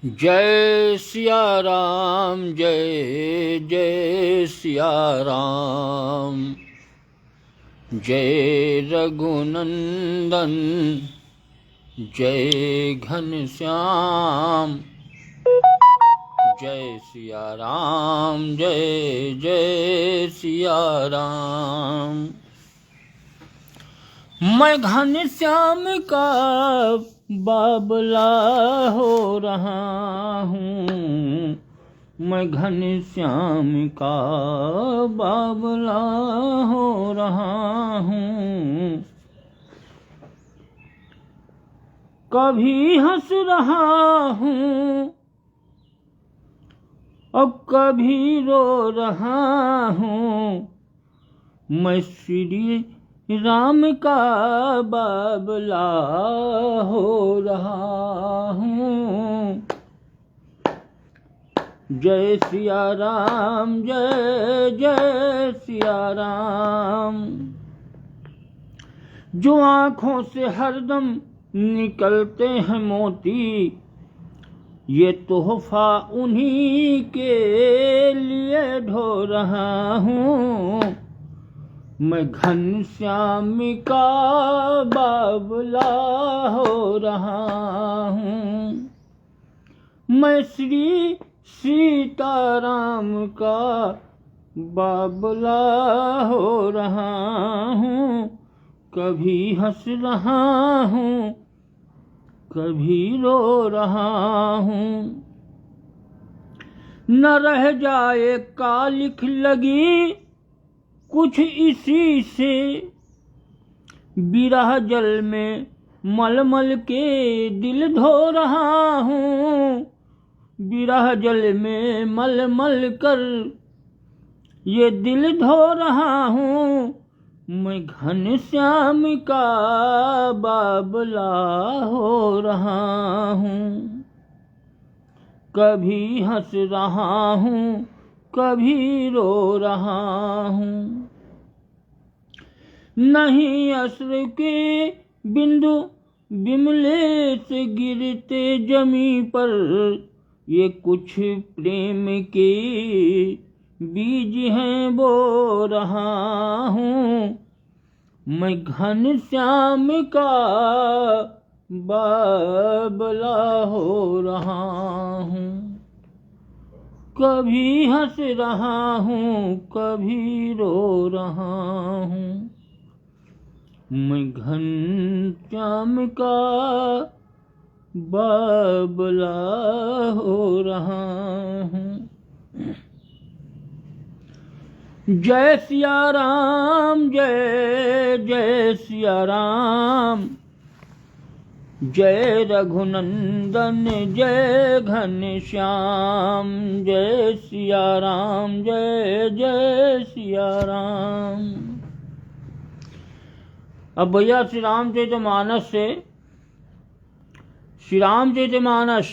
जय सिया राम, जय जय सिया राम। जय रघुनंदन, जय घनश्याम। जय सिया राम, जय जय सिया राम। मैं घनश्याम का बाबला हो रहा हूँ। मैं घनश्याम का बाबला हो रहा हूँ। कभी हंस रहा हूँ और कभी रो रहा हूँ। मैं श्री राम का बाबला हो रहा हूँ। जय सिया राम, जय जय सिया राम। जो आँखों से हरदम निकलते हैं मोती, ये तोहफा उन्हीं के लिए ढो रहा हूँ। मैं घनश्याम का बाबला हो रहा हूँ। मैं श्री सीताराम का बाबला हो रहा हूँ। कभी हंस रहा हूँ, कभी रो रहा हूँ। न रह जाए कालिख लगी कुछ इसी से, बिरह जल में मलमल के दिल धो रहा हूँ। बिरह जल में मलमल कर ये दिल धो रहा हूँ। मैं घनश्याम का बाबला हो रहा हूँ। कभी हंस रहा हूँ, कभी रो रहा हूँ। नहीं अश्रु के बिंदु बिमले से गिरते जमी पर, ये कुछ प्रेम के बीज हैं बो रहा हूँ। मैं घनश्याम का बाबला हो रहा हूँ। कभी हंस रहा हूँ, कभी रो रहा हूँ। मैं घनश्याम का बाबला हो रहा हूँ। जय सिया राम, जय जय सिया राम। जय रघुनंदन, जय घनश्याम। जय सिया राम, जय जय सिया राम। अब भैया श्री रामचरितमानस से श्री रामचरितमानस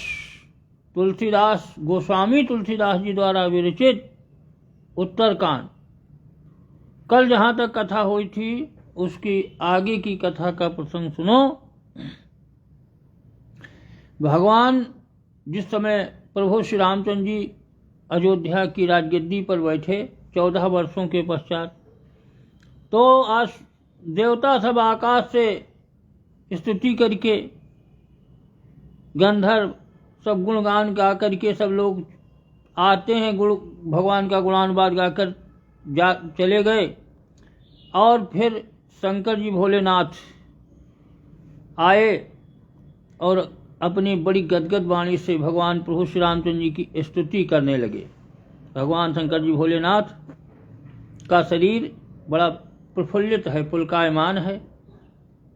तुलसीदास गोस्वामी तुलसीदास जी द्वारा विरचित उत्तरकांड। कल जहाँ तक कथा हुई थी उसकी आगे की कथा का प्रसंग सुनो। भगवान जिस समय प्रभु श्री रामचंद्र जी अयोध्या की राजगद्दी पर बैठे 14 वर्षों के पश्चात, तो आज देवता सब आकाश से स्तुति करके, गंधर्व सब गुणगान गा करके सब लोग आते हैं, गुण भगवान का गुणानुवाद गाकर चले गए। और फिर शंकर जी भोलेनाथ आए और अपनी बड़ी गदगद वाणी से भगवान प्रभु श्री रामचंद्र जी की स्तुति करने लगे। भगवान शंकर जी भोलेनाथ का शरीर बड़ा प्रफुल्लित है, पुलकायमान है,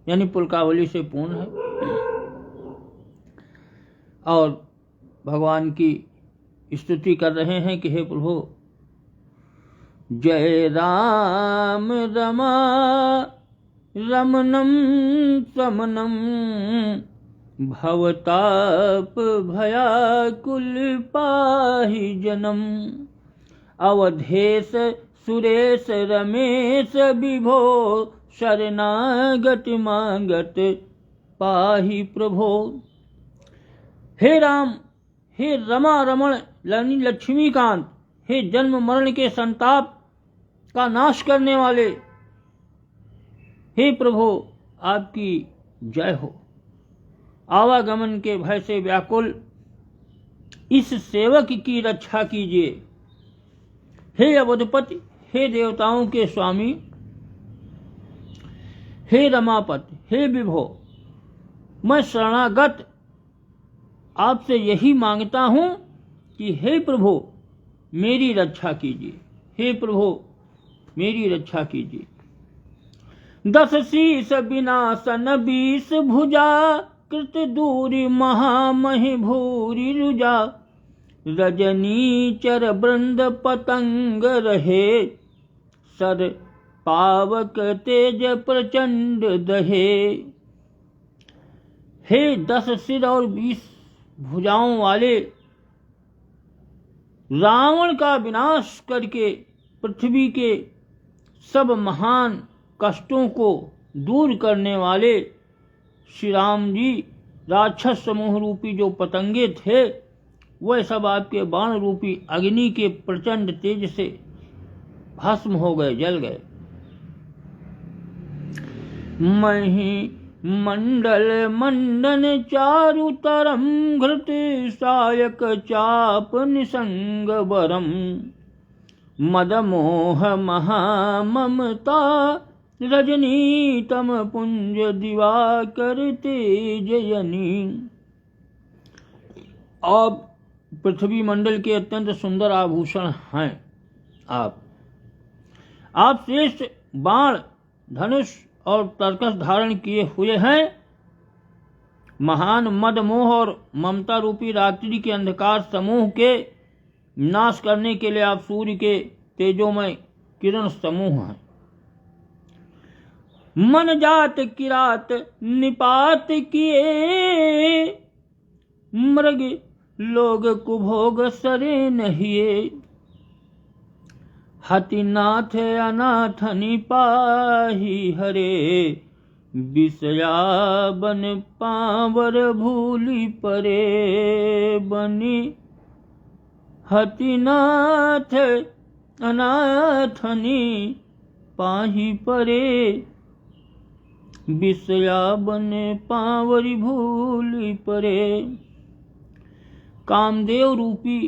यानी पुलकावली से पूर्ण है। और भगवान की स्तुति कर रहे हैं कि हे प्रभु, जय राम रमा रमणम समनम, भवताप भयाकुल पाहि जनम। अवधेश सुरेश रमेश विभो, शरणागत मांगत पाहि प्रभो। हे राम, हे रमा रमण लक्ष्मीकांत, हे जन्म मरण के संताप का नाश करने वाले, हे प्रभु आपकी जय हो। आवागमन के भय से व्याकुल इस सेवक की रक्षा कीजिए। हे अवधपति, हे देवताओं के स्वामी, हे रमापति, हे विभो, मैं शरणागत आपसे यही मांगता हूं कि हे प्रभु मेरी रक्षा कीजिए, हे प्रभु मेरी रक्षा कीजिए। 10 शीस विनाशन 20 भुजा, कृत दूरी महामहि भूरि रुजा। रजनी चर वृंद पतंग रहे, सर पावक तेज प्रचंड दहे। हे 10 सिर और 20 भुजाओं वाले, रावण का विनाश करके पृथ्वी के सब महान कष्टों को दूर करने वाले श्री राम जी, राक्षस समूह रूपी जो पतंगे थे वह सब आपके बाण रूपी अग्नि के प्रचंड तेज से भस्म हो गए, जल गए। मही मंडल मंडन चारु तरम, घृत सायक चाप निसंग बरम। मद मोह महाममता, रजनी तम पुंज दिवाकर तेजयनी। आप पृथ्वी मंडल के अत्यंत सुंदर आभूषण हैं। आप श्रेष्ठ बाण, धनुष और तरकस धारण किए हुए हैं। महान मद मोह और ममता रूपी रात्रि के अंधकार समूह के नाश करने के लिए आप सूर्य के तेजोमय किरण समूह हैं। मन जात किरात निपात किए, मृग लोग कुभोग सरे नहिए। हतिनाथ अनाथ निपाही हरे, बिसया बन पावर भूली परे। बनी हतिनाथ अनाथ निपाही परे, बिसया बन पावरी भूली परे। कामदेव रूपी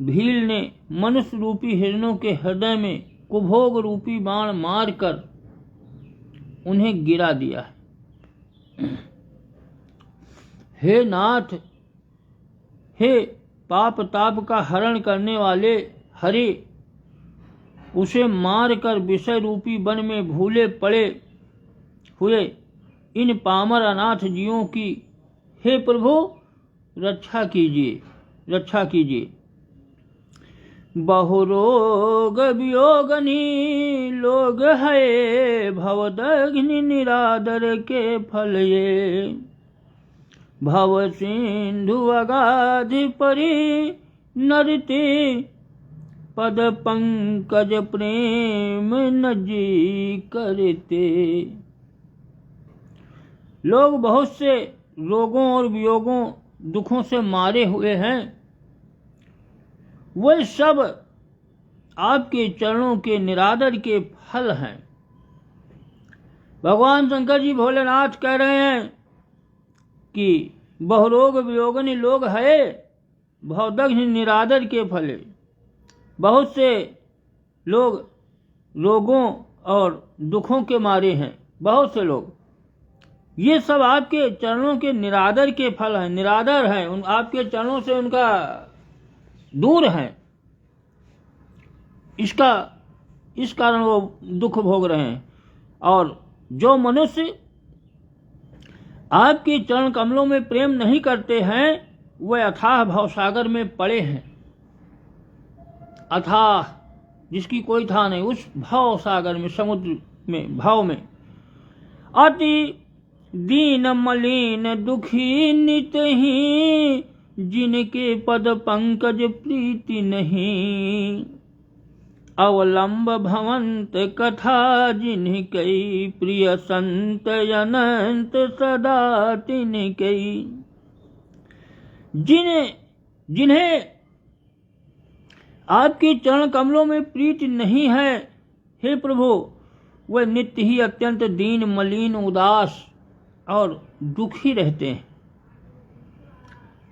भील ने मनुष्य रूपी हिरणों के हृदय में कुभोग रूपी बाण मारकर उन्हें गिरा दिया है। हे नाथ, हे पाप ताप का हरण करने वाले हरे, उसे मारकर विषय रूपी वन में भूले पड़े हुए इन पामर अनाथ जीवों की हे प्रभु रक्षा कीजिए, रक्षा कीजिए। बहुरोग वियोगनी लोग है, भवदग्नि निरादर के फल ये। भव सिंधु अगाधि परि नरते, पद पंकज प्रेम नजी करते। लोग बहुत से रोगों और वियोगों दुखों से मारे हुए हैं, वे सब आपके चरणों के निरादर के फल हैं। भगवान शंकर जी भोलेनाथ कह रहे हैं कि बहुरोग वियोगनी लोग है, भवदग्नि निरादर के फले। बहुत से लोग रोगों और दुखों के मारे हैं, बहुत से लोग, ये सब आपके चरणों के निरादर के फल हैं, निरादर हैं, आपके चरणों से उनका दूर है। इस कारण वो दुख भोग रहे हैं। और जो मनुष्य आपके चरण कमलों में प्रेम नहीं करते हैं, वह अथाह भवसागर में पड़े हैं। अथाह जिसकी कोई था नहीं, उस भव सागर में, समुद्र में, भाव में। अति दीन मलिन दुखी नित ही, जिनके पद पंकज प्रीति नहीं। अवलंब भवंत कथा जिनके, प्रिय संत अनंत सदा तिनके। जिन्हें आपके चरण कमलों में प्रीति नहीं है, हे प्रभु, वे नित्य ही अत्यंत दीन, मलिन, उदास और दुखी रहते हैं।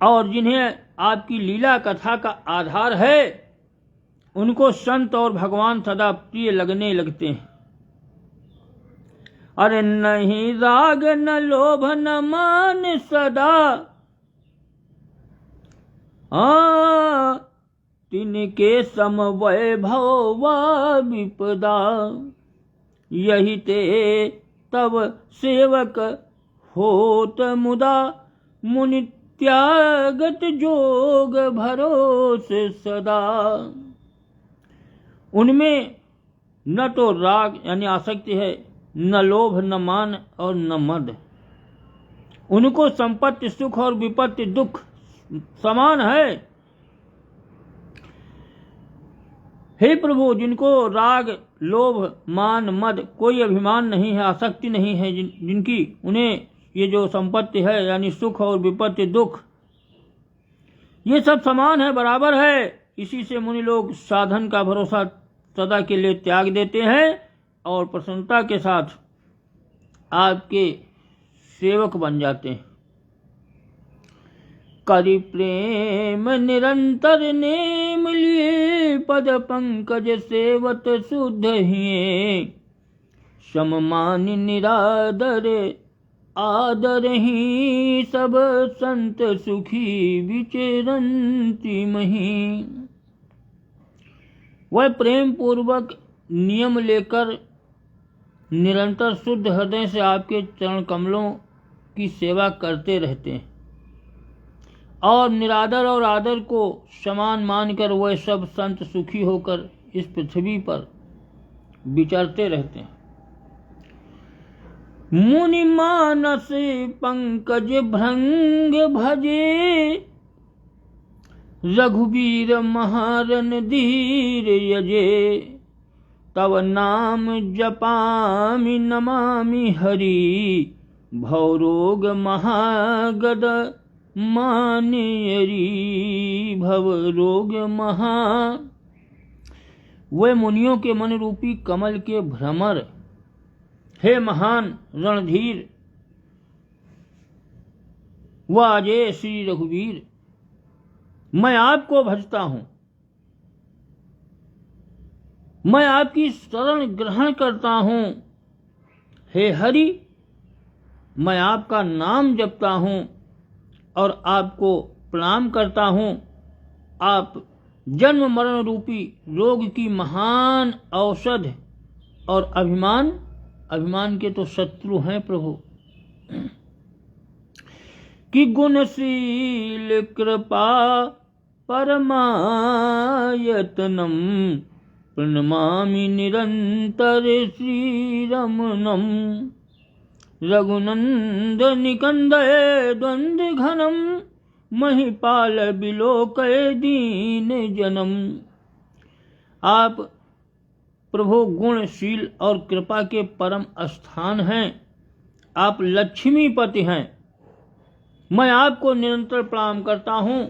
और जिन्हें आपकी लीला कथा का आधार है, उनको संत और भगवान सदा प्रिय लगने लगते हैं। अरे नहीं राग न लोभ न मान सदा, तिनके सम वैभव विपदा, यही ते तब सेवक होत मुदा, मुनि त्यागत जोग भरोसे सदा। उनमें न तो राग यानी आसक्ति है, न लोभ, न मान और न मद। उनको संपत्ति, सुख और विपत्ति, दुख समान है। हे प्रभु, जिनको राग, लोभ, मान, मद कोई अभिमान नहीं है, आसक्ति नहीं है, जिनकी उन्हें ये जो संपत्ति है यानी सुख और विपत्ति, दुख, ये सब समान है, बराबर है। इसी से मुनि लोग साधन का भरोसा सदा के लिए त्याग देते हैं और प्रसन्नता के साथ आपके सेवक बन जाते हैं। करि प्रेम निरंतर नेम लिए, पद पंकज सेवत शुद्ध हिये, सममान निरादर आदर ही, सब संत सुखी विचरंती मही। वह प्रेम पूर्वक नियम लेकर निरंतर शुद्ध हृदय से आपके चरण कमलों की सेवा करते रहते हैं और निरादर और आदर को समान मानकर वह सब संत सुखी होकर इस पृथ्वी पर विचरते रहते हैं। मुनि मानस पंकज भृंग भजे, रघुवीर महारन धीर यजे, तव नाम जपामि नमामि हरि, भवरोग महागद मानेयरी। भवरोग महा, वे मुनियों के मन रूपी कमल के भ्रमर, हे महान रणधीर व अजय श्री रघुवीर, मैं आपको भजता हूं, मैं आपकी शरण ग्रहण करता हूं। हे हरि, मैं आपका नाम जपता हूं और आपको प्रणाम करता हूं। आप जन्म मरण रूपी रोग की महान औषध और अभिमान के तो शत्रु हैं प्रभु। कि गुणशील कृपा परमायतनम, प्रणमामि निरंतर श्री रमणम, रघुनंदन कंदय द्वंद्व घनम, महिपाल बिलोकय दीन जनम। आप प्रभु गुणशील और कृपा के परम स्थान हैं, आप लक्ष्मीपति हैं। मैं आपको निरंतर प्रणाम करता हूं।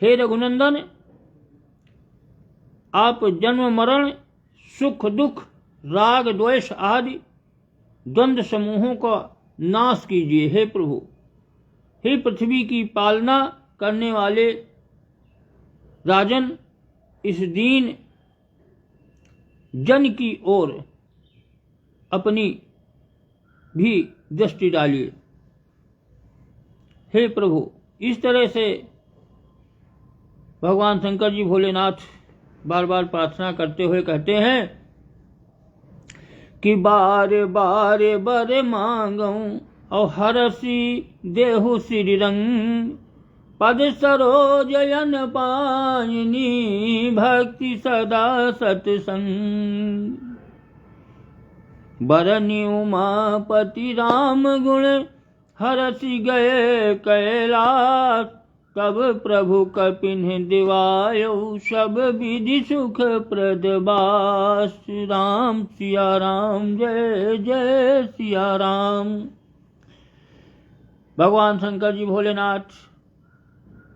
हे रघुनंदन, आप जन्म मरण, सुख दुख, राग द्वेष आदि द्वंद्व समूहों का नाश कीजिए। हे प्रभु, हे पृथ्वी की पालना करने वाले राजन, इस दीन जन की ओर अपनी भी दृष्टि डालिए। हे प्रभु, इस तरह से भगवान शंकर जी भोलेनाथ बार बार प्रार्थना करते हुए कहते हैं कि बार बार बर मांगऊं और हरसी देहु श्री रंग, पद सरोजयन पायनी, भक्ति सदा सत्संग। बरनी उमापति राम गुण, हरसि गए कैलास, तब प्रभु कपिन्ह दिवायो, सब विधि सुख प्रदबास। राम सिया राम, जय जय सिया राम। भगवान शंकर जी भोलेनाथ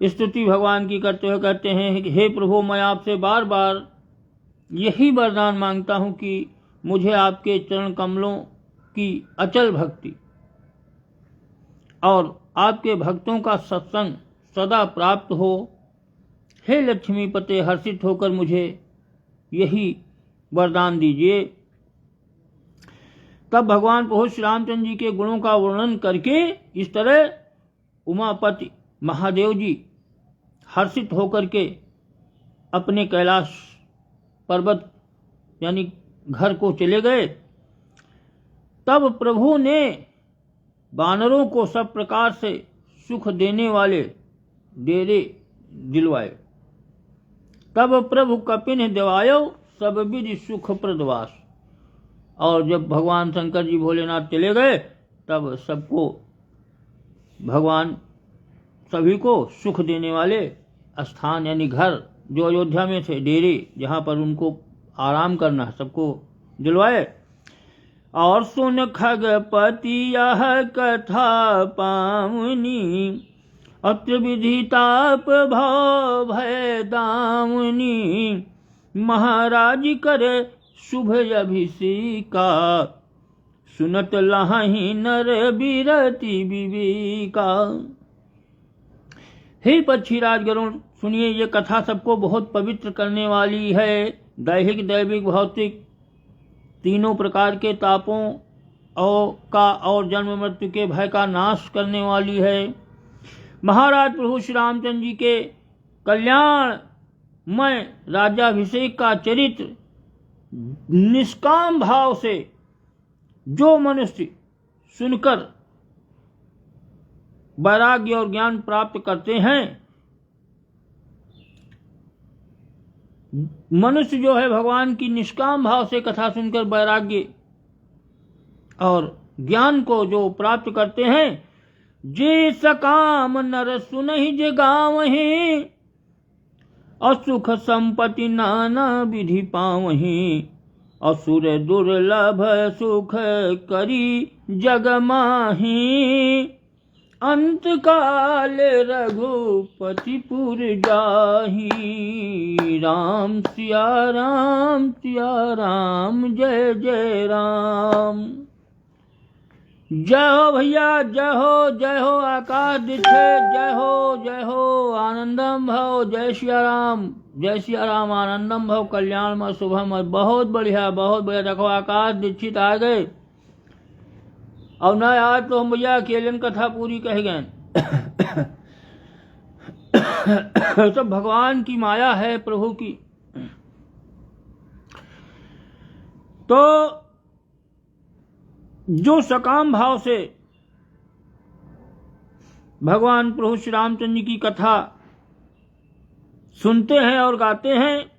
स्तुति भगवान की करते हुए कहते हैं कि हे प्रभु, मैं आपसे बार बार यही वरदान मांगता हूँ कि मुझे आपके चरण कमलों की अचल भक्ति और आपके भक्तों का सत्संग सदा प्राप्त हो। हे लक्ष्मीपते, हर्षित होकर मुझे यही वरदान दीजिए। तब भगवान प्रभु श्री रामचंद्र जी के गुणों का वर्णन करके इस तरह उमापति महादेव जी हर्षित होकर के अपने कैलाश पर्वत यानी घर को चले गए। तब प्रभु ने वानरों को सब प्रकार से सुख देने वाले डेरे दिलवाए। तब प्रभु कपिन दिवायो सब विधि सुख प्रदवास। और जब भगवान शंकर जी भोलेनाथ चले गए तब सबको भगवान सभी को सुख देने वाले स्थान यानी घर जो अयोध्या में थे, डेरे जहाँ पर उनको आराम करना, सबको दिलवाए। और सुन खगपति यह कथा पावनी, अत्र विधि ताप भाव भय दामनी। महाराज करे शुभ अभिषेका, सुनत लहाही नर बिरति विवेका। हे पक्षीराज गरुण, सुनिए, ये कथा सबको बहुत पवित्र करने वाली है। दैहिक, दैविक, भौतिक तीनों प्रकार के तापों और जन्म मृत्यु के भय का नाश करने वाली है। महाराज प्रभु श्री रामचंद्र जी के कल्याणमय राज्याभिषेक का चरित्र निष्काम भाव से जो मनुष्य सुनकर वैराग्य और ज्ञान प्राप्त करते हैं, मनुष्य जो है भगवान की निष्काम भाव से कथा सुनकर वैराग्य और ज्ञान को जो प्राप्त करते हैं, जे सकाम नर सुनहि जे गावहि, असुख संपत्ति नाना विधि पावहि। असुर दुर्लभ सुख करी जग माहि, अंत काल रघुपतिपुर जाहि। राम सिया राम जय जय राम। जय हो भैया, जय हो आकाश दीक्षित, जय हो आनंदम भव। जय सिया राम आनंदम भव, कल्याणमय शुभमय। बहुत बढ़िया देखो आकाश दीक्षित आ गए। और न आज तो हम भैया अकेले कथा पूरी कह गए। सब भगवान की माया है, प्रभु की। तो जो सकाम भाव से भगवान प्रभु श्री रामचंद्र की कथा सुनते हैं और गाते हैं,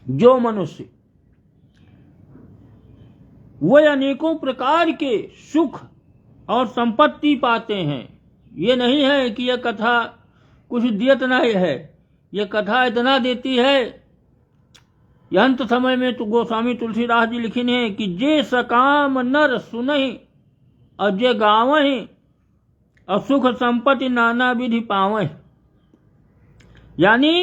जो मनुष्य वे अनेकों प्रकार के सुख और संपत्ति पाते हैं। ये नहीं है कि यह कथा कुछ दियत नहीं है, यह कथा इतना देती है। अंत समय में तो गोस्वामी तुलसीदास जी लिखिन है कि जे सकाम नर सुनहि और जे गावहि, और सुख संपत्ति नाना विधि पावहि। यानी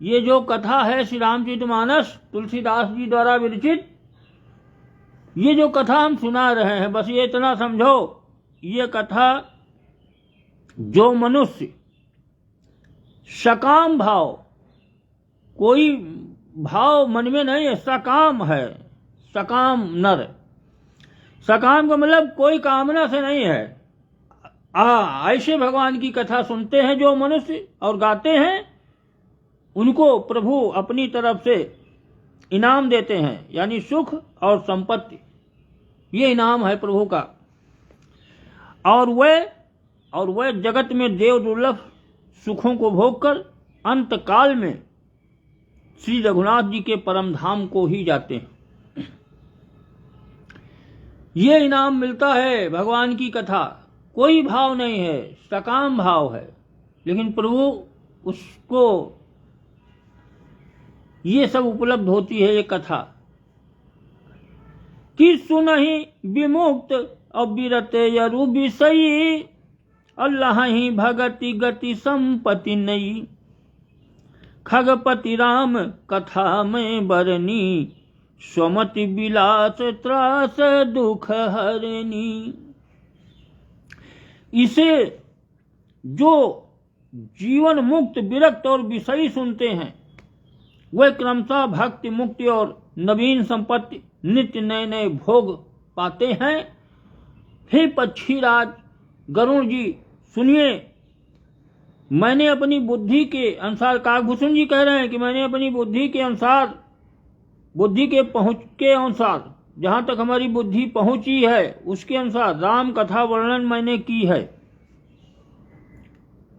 ये जो कथा है श्री रामचरितमानस तुलसीदास जी द्वारा विरचित, ये जो कथा हम सुना रहे हैं, बस ये इतना समझो, ये कथा जो मनुष्य सकाम भाव, कोई भाव मन में नहीं है, सकाम है, सकाम नर। सकाम का मतलब कोई कामना से नहीं है। ऐसे भगवान की कथा सुनते हैं जो मनुष्य और गाते हैं, उनको प्रभु अपनी तरफ से इनाम देते हैं, यानी सुख और संपत्ति। ये इनाम है प्रभु का। और वह जगत में देव दुर्लभ सुखों को भोगकर अंत काल में श्री रघुनाथ जी के परम धाम को ही जाते हैं। ये इनाम मिलता है भगवान की कथा। कोई भाव नहीं है, सकाम भाव है, लेकिन प्रभु उसको ये सब उपलब्ध होती है। ये कथा कि सुनहि विमुक्त अविरत यरु विषयी, अल्लाह ही भगति गति संपत्ति नई, खगपति राम कथा में बरनी, स्वमति विलास त्रास दुख हरनी। इसे जो जीवन मुक्त विरक्त और विषयी सुनते हैं वे क्रमशः भक्ति मुक्ति और नवीन संपत्ति नित्य नए नए भोग पाते हैं। हे पक्षीराज गरुण जी सुनिए, मैंने अपनी बुद्धि के अनुसार, काकभूषण जी कह रहे हैं कि मैंने अपनी बुद्धि के अनुसार, बुद्धि के पहुंच के अनुसार, जहां तक हमारी बुद्धि पहुंची है उसके अनुसार राम कथा वर्णन मैंने की है,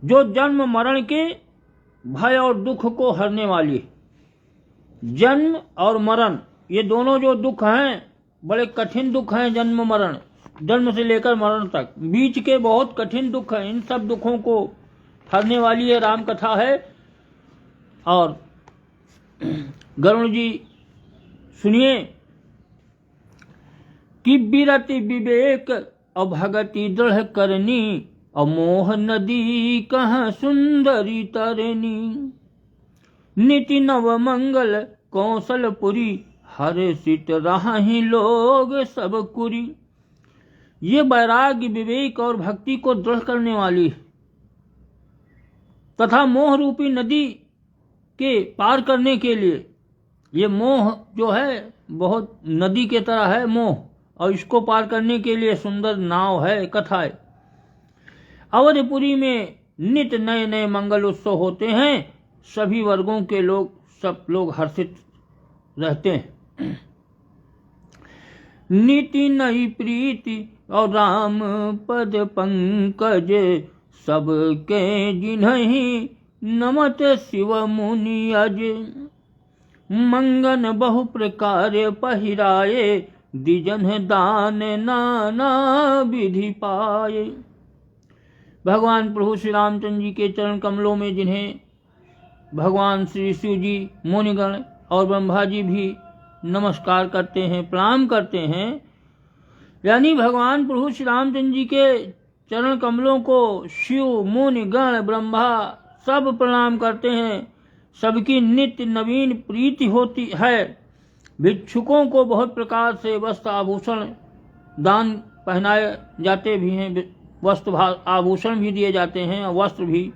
जो जन्म मरण के भय और दुख को हरने वाली है। जन्म और मरण ये दोनों जो दुख हैं बड़े कठिन दुख हैं। जन्म मरण, जन्म से लेकर मरण तक बीच के बहुत कठिन दुख हैं। इन सब दुखों को हरने वाली ये राम कथा है। और गरुण जी सुनिए कि विरति विवेक और भगति दृढ़ करनी, और मोह नदी कहाँ सुंदरी तरनी, नीति नव मंगल कौशलपुरी, हरे सिट राही लोग सब कुरी। ये वैराग्य विवेक और भक्ति को दृढ़ करने वाली है तथा मोह रूपी नदी के पार करने के लिए, ये मोह जो है बहुत नदी के तरह है मोह, और इसको पार करने के लिए सुंदर नाव है, कथा है। अवधपुरी में नित्य नए नए मंगल उत्सव होते हैं। सभी वर्गों के लोग, सब लोग हर्षित रहते हैं। नीति नई प्रीति और राम पद पंकज, सबके जिन्हीं नमत शिव मुनि अज, मंगन बहु प्रकार पहिराए, दिजन दान नाना विधि पाए। भगवान प्रभु श्री रामचंद्र जी के चरण कमलों में जिन्हें भगवान श्री शिव जी, मुनिगण और ब्रह्मा जी भी नमस्कार करते हैं, प्रणाम करते हैं, यानी भगवान प्रभु श्री रामचंद्र जी के चरण कमलों को शिव मुनि गण ब्रह्मा सब प्रणाम करते हैं। सबकी नित्य नवीन प्रीति होती है। भिक्षुकों को बहुत प्रकार से वस्त्र आभूषण दान पहनाए जाते भी हैं, वस्त्र आभूषण भी दिए जाते हैं, वस्त्र भी,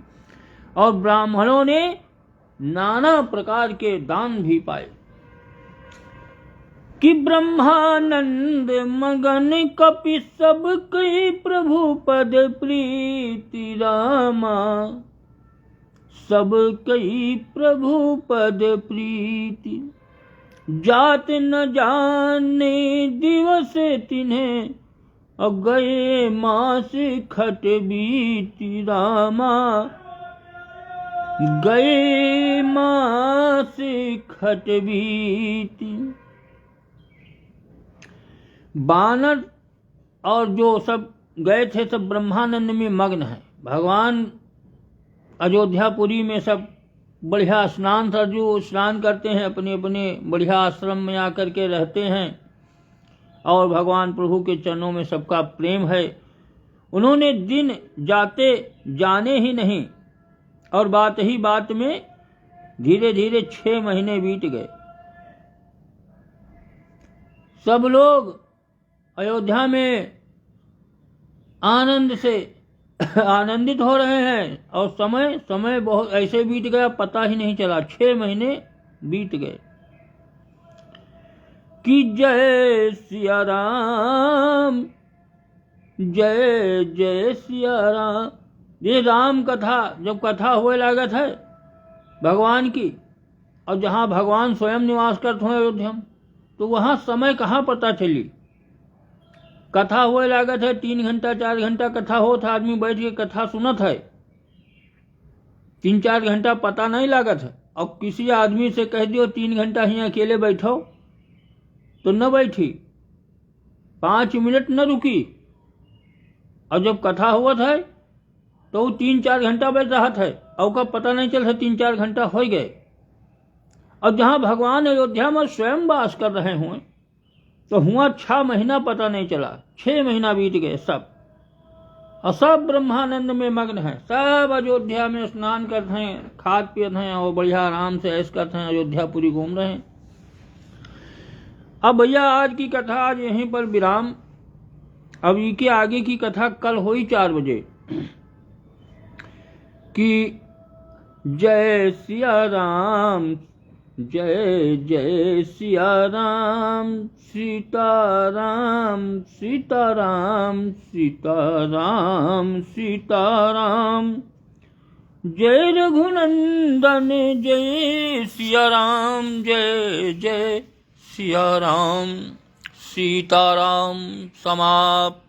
और ब्राह्मणों ने नाना प्रकार के दान भी पाए। कि ब्रह्मानंद मगन कपि सब कई, प्रभु पद प्रीति रामा, सब कई प्रभु पद प्रीति। जात न जाने दिवस तिन्हें, और गए मास खट बीती रामा, गए मास खट बीती। बानर और जो सब गए थे सब ब्रह्मानंद में मग्न है। भगवान अयोध्यापुरी में सब बढ़िया स्नान सरजू स्नान करते हैं, अपने अपने बढ़िया आश्रम में आकर के रहते हैं, और भगवान प्रभु के चरणों में सबका प्रेम है। उन्होंने दिन जाते जाने ही नहीं, और बात ही बात में धीरे धीरे 6 महीने बीत गए। सब लोग अयोध्या में आनंद से आनंदित हो रहे हैं, और समय बहुत ऐसे बीत गया पता ही नहीं चला। 6 महीने बीत गए। कि जय सिया राम, जय जय सिया राम। ये राम कथा जब कथा हुए लागत है भगवान की, और जहाँ भगवान स्वयं निवास करते हैं अयोध्या में, तो वहाँ समय कहाँ पता चली। कथा हुए लागत है 3 घंटा 4 घंटा कथा हो था, आदमी बैठ के कथा सुनत है, 3-4 घंटा पता नहीं लागत है। अब किसी आदमी से कह दियो 3 घंटा ही अकेले बैठो, तो न बैठी, 5 मिनट न रुकी। और जब कथा हुआ था तो 3-4 घंटा बैठ रहा था, और का पता नहीं चल रहा 3-4 घंटा हो गए। और जहाँ भगवान अयोध्या में स्वयं वास कर रहे हुए तो हुआ 6 महीना पता नहीं चला, 6 महीना बीत गए सब। और सब ब्रह्मानंद में मग्न है। सब अयोध्या में स्नान करते हैं, खाद पीते हैं और बढ़िया आराम से ऐश करते हैं, अयोध्या पूरी घूम रहे हैं। अब भैया आज की कथा आज यहीं पर विराम। अब इसके आगे की कथा कल हुई 4 बजे कि जय सिया राम, जय जय सिया राम, सीताराम सीताराम सीताराम सीताराम, जय रघुनंदन जय सिया राम, जय जय सिया राम। सीताराम समाप्त।